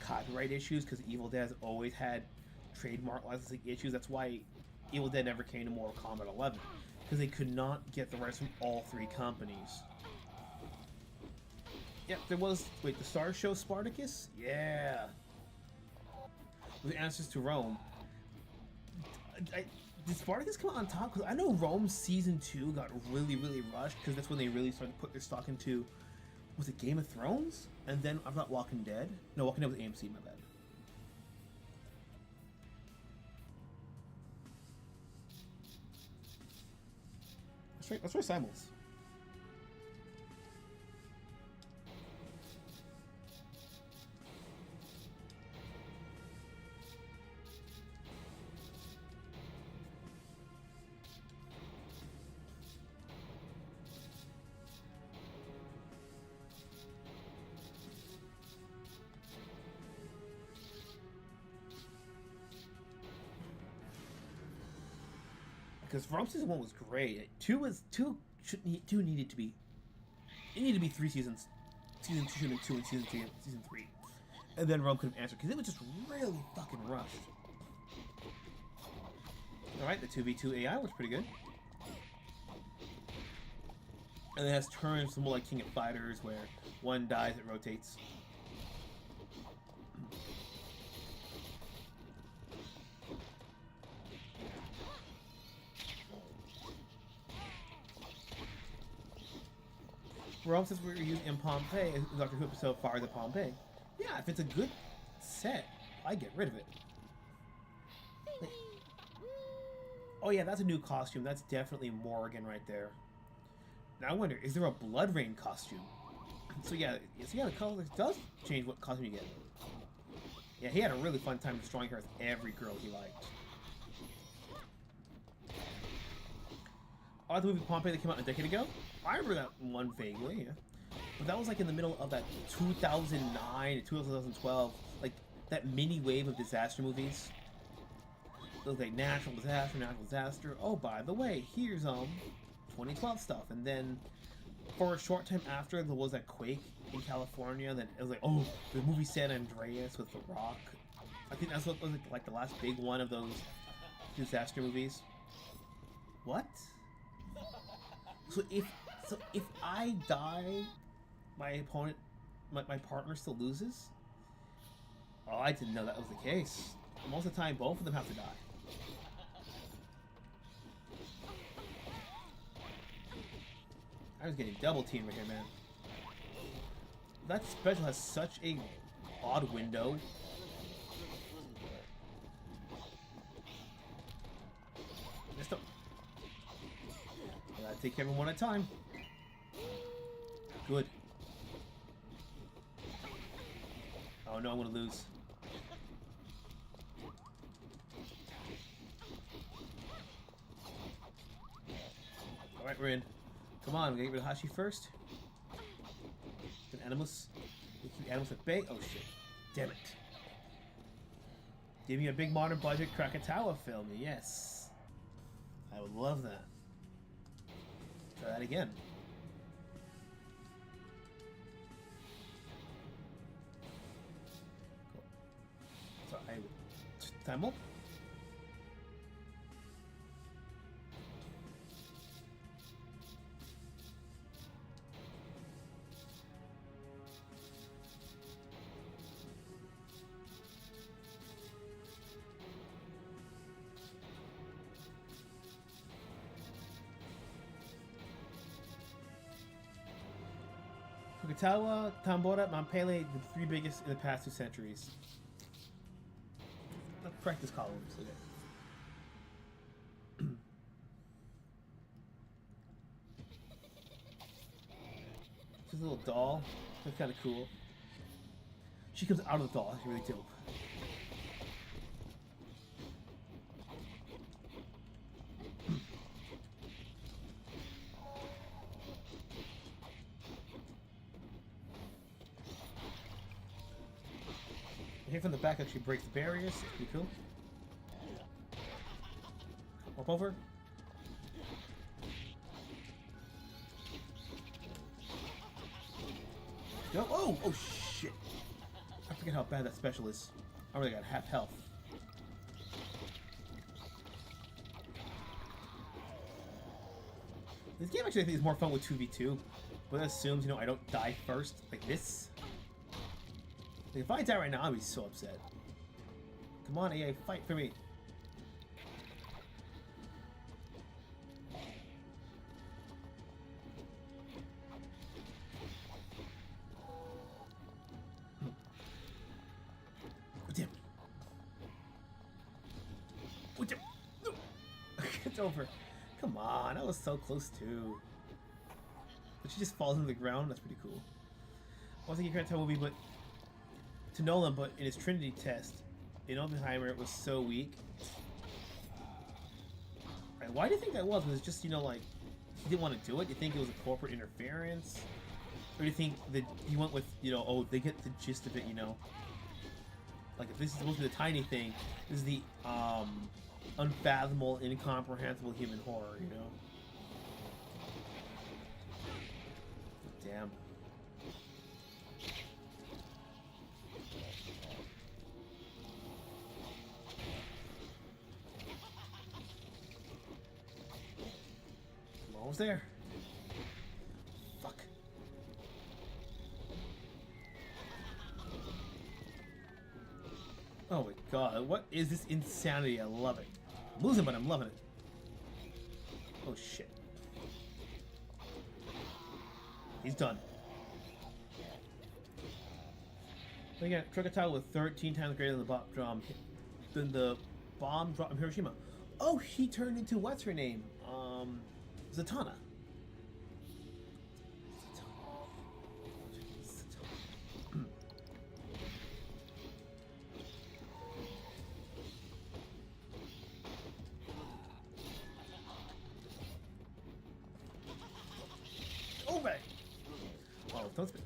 copyright issues, because Evil Dead has always had trademark licensing issues. That's why Evil Dead never came to Mortal Kombat 11. Because they could not get the rights from all 3 companies. Yep, there was... Wait, the Star Show Spartacus? Yeah. With Answers to Rome. Did Spartacus come out on top? Because I know Rome Season 2 got really, really rushed, because that's when they really started to put their stock into... Was it Game of Thrones? And then, I thought Walking Dead? No, Walking Dead was AMC, my bad. Let's try Simul's. Because from season 1 was great. Two needed to be. It needed to be 3 seasons. Season 2 should have been 2 and season 3 and season 3. And then Rome could have answered because it was just really fucking rushed. Alright, the 2v2 AI was pretty good. And it has turns more like King of Fighters where one dies, it rotates. Rome says we're using in Pompeii, Doctor Who episode Fire the Pompeii. Yeah, if it's a good set, I get rid of it. Oh yeah, that's a new costume. That's definitely Morgan right there. Now I wonder, is there a Blood Rain costume? So yeah, the color does change what costume you get. Yeah, he had a really fun time destroying her with every girl he liked. Oh, the movie Pompeii that came out a decade ago? I remember that one vaguely, yeah. But that was like in the middle of that 2009 to 2012, like that mini wave of disaster movies. It was like natural disaster. Oh, by the way, here's 2012 stuff. And then for a short time after, there was that quake in California. Then it was like, oh, the movie San Andreas with The Rock. I think that's what was like the last big one of those disaster movies. What? So if I die, my opponent, my partner still loses? Oh, I didn't know that was the case. Most of the time, both of them have to die. I was getting double teamed right here, man. That special has such a odd window. Missed him. I gotta take care of him one at a time. Good. Oh no, I'm gonna lose. Alright, we're in. Come on, we gotta get rid of Hashi first. Then Animus. We keep Animus at bay. Oh shit. Damn it. Give me a big modern budget Krakatawa film. Yes. I would love that. Try that again. Cool. So I would time up. Krakatawa, Tambora, Mampele, the 3 biggest in the past 2 centuries. Let's correct this column. Okay. She's a little doll. That's kind of cool. She comes out of the doll. That's really dope. Hit from the back actually breaks the barriers. Pretty cool. Up over. Go. Oh! Oh shit! I forget how bad that special is. I already got half health. This game actually I think is more fun with 2v2, but it assumes, you know, I don't die first, like this. Like if I die right now, I'd be so upset. Come on, EA, fight for me. Oh, damn. Oh, damn. No. It's over. Come on, I was so close too. But she just falls into the ground. That's pretty cool. I was thinking you can't tell movie, but to Nolan, but in his Trinity test, in Oppenheimer, it was so weak. Right, why do you think that was? Was it just, you know, like, he didn't want to do it? You think it was a corporate interference? Or do you think that he went with, you know, oh, they get the gist of it, you know? Like, if this is supposed to be the tiny thing, this is the, unfathomable, incomprehensible human horror, you know? Damn. I'm almost there. Fuck. Oh my god, what is this insanity? I love it. I'm losing, but I'm loving it. Oh shit. He's done. They got Crocodile with 13 times greater than the bomb drop in Hiroshima. Oh, he turned into what's her name? Zatanna. Oh, man. Oh, don't spin.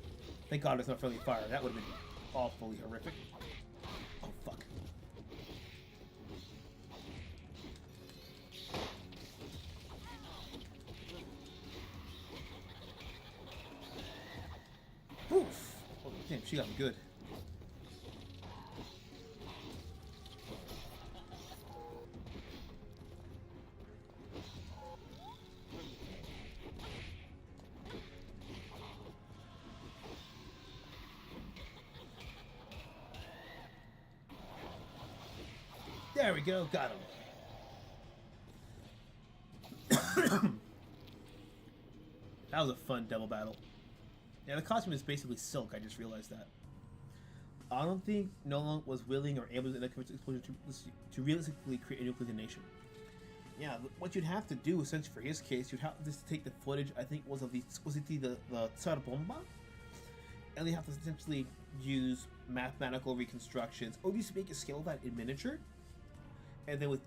Thank God it's not friendly fire. That would have been awfully horrific. Oh, fuck. Oof. Oh, damn, she got me good. There we go, got him. That was a fun double battle. Yeah, the costume is basically silk, I just realized that. I don't think Nolan was willing or able to exposure to realistically create a nuclear detonation. Yeah, what you'd have to do, essentially, for his case, you'd have to just take the footage, I think, was it the Tsar Bomba? And they have to essentially use mathematical reconstructions, or just make a scale of that in miniature. And then with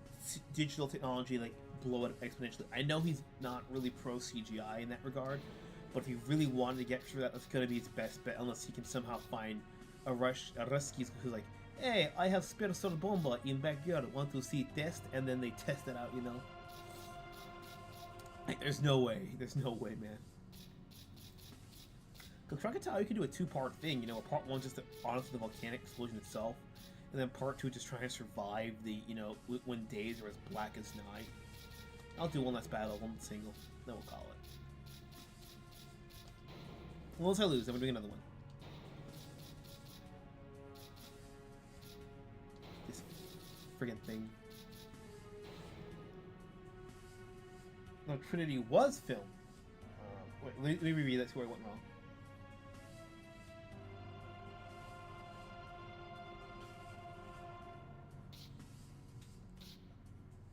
digital technology, like, blow it up exponentially. I know he's not really pro CGI in that regard, but if he really wanted to get through that, that's gonna be his best bet, unless he can somehow find a Ruskies who's like, hey, I have spare soda bomba in backyard, want to see test? And then they test it out, you know? Like, there's no way, man. Because Krakatoa, you can do a two-part thing, you know, part one just honestly the volcanic explosion itself, and then part two just trying to survive the, you know, when days are as black as night. I'll do one last battle, one single, then we'll call it. Unless I lose, then we're doing another one. This friggin' thing. No, Trinity was filmed. Wait, let me reread that to where I went wrong.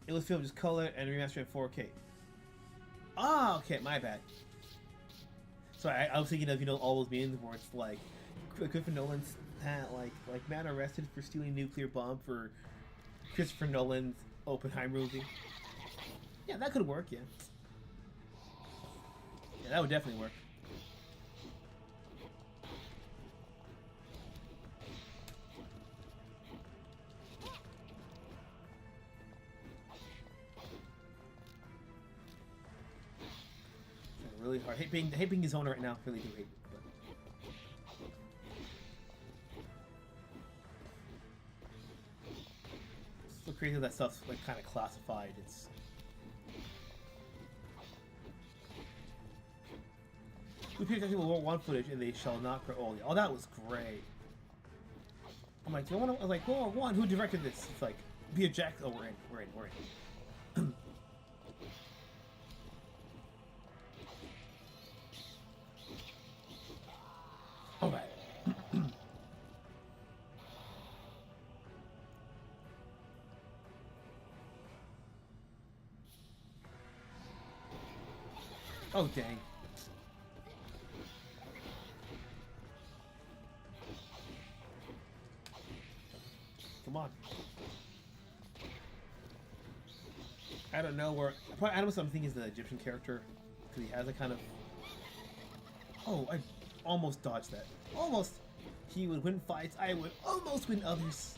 It was filmed just color and remastered in 4K. Ah, okay, my bad. Sorry, I was thinking of, you know, all those memes where it's like Christopher Nolan's like man arrested for stealing nuclear bomb for Christopher Nolan's Oppenheimer movie. Yeah, that could work. Yeah, that would definitely work. Really hard. I hate being his owner right now. Really do hate it. But. It's so crazy that stuff's like kind of classified. It's. We picked up people World War I footage and they shall not grow old. Oh, that was great. I'm like, I was like, World War I, who directed this? It's like, Peter Jackson. Oh, we're in. Alright. Oh, dang. Come on. I don't know where. Probably Adam something is the Egyptian character because he has a kind of. Oh, I almost dodged that. Almost. He would win fights. I would almost win others.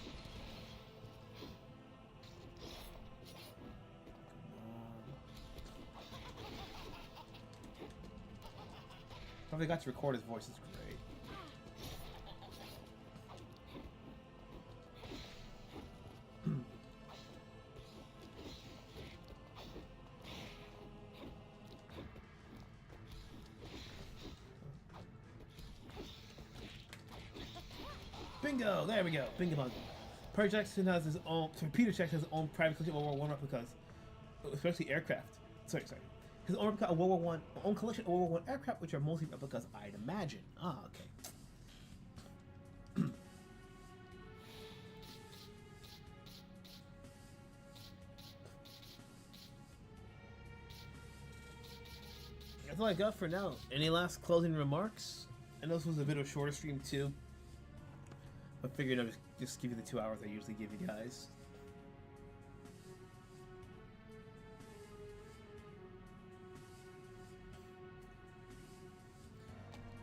How they got to record his voice is great. Bingo! There we go. Bingo bug. Peter Jackson has his own. Sorry, Peter Jackson has his own private collection of World War I replicas, especially aircraft. Sorry. His own replica of World War I, own collection of World War I aircraft, which are mostly replicas, I'd imagine. Ah, okay. That's all I got for now. Any last closing remarks? I know this was a bit of a shorter stream too. I figured I'd just give you the 2 hours I usually give you guys.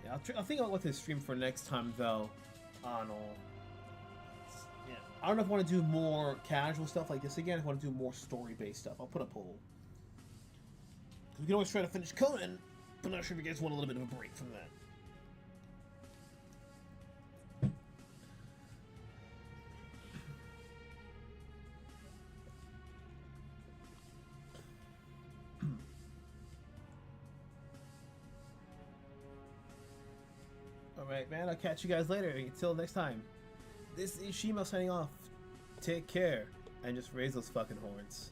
Yeah, I'll think about what to stream for next time though. I don't know. Yeah, I don't know if I want to do more casual stuff like this again. If I want to do more story-based stuff, I'll put a poll. We can always try to finish Conan, but I'm not sure if you guys want a little bit of a break from that. Alright, man, I'll catch you guys later. Until next time. This is Shimo signing off. Take care, and just raise those fucking horns.